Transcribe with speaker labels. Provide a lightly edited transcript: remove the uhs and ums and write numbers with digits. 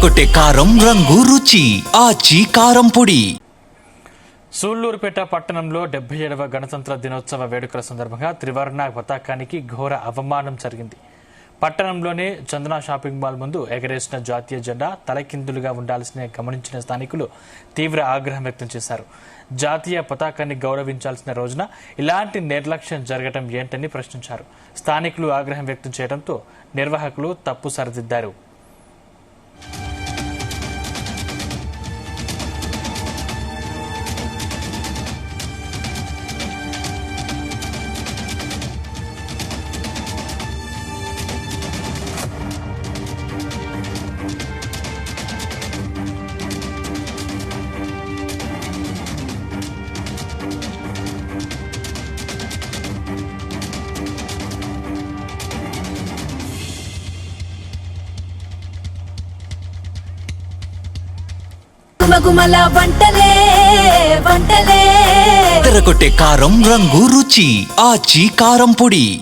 Speaker 1: తెరకొట్టే కారం రంగు రుచి ఆచి కారం పొడి.
Speaker 2: సూళ్లూరుపేట పట్టణంలో 77వ గణతంత్ర దినోత్సవ వేడుకల సందర్భంగా త్రివర్ణ పతాకానికి ఘోర అవమానం జరిగింది. పట్టణంలోని చందన షాపింగ్ మాల్ ముందు ఎగరేసిన జాతీయ జెండా తలకిందులుగా ఉండాల్సిన గమనించిన స్థానికులు తీవ్ర ఆగ్రహం వ్యక్తం చేశారు. జాతీయ పతాకాన్ని గౌరవించాల్సిన రోజున ఇలాంటి నిర్లక్ష్యం జరగడం ఏంటని ప్రశ్నించారు. స్థానికులు ఆగ్రహం వ్యక్తం చేయడంతో నిర్వాహకులు తప్పు సరిదిద్దారు.
Speaker 3: గుమగుమల వంటలే వంటలే
Speaker 1: తెరకొట్టే కారం రంగు రుచి ఆచి కారం పొడి.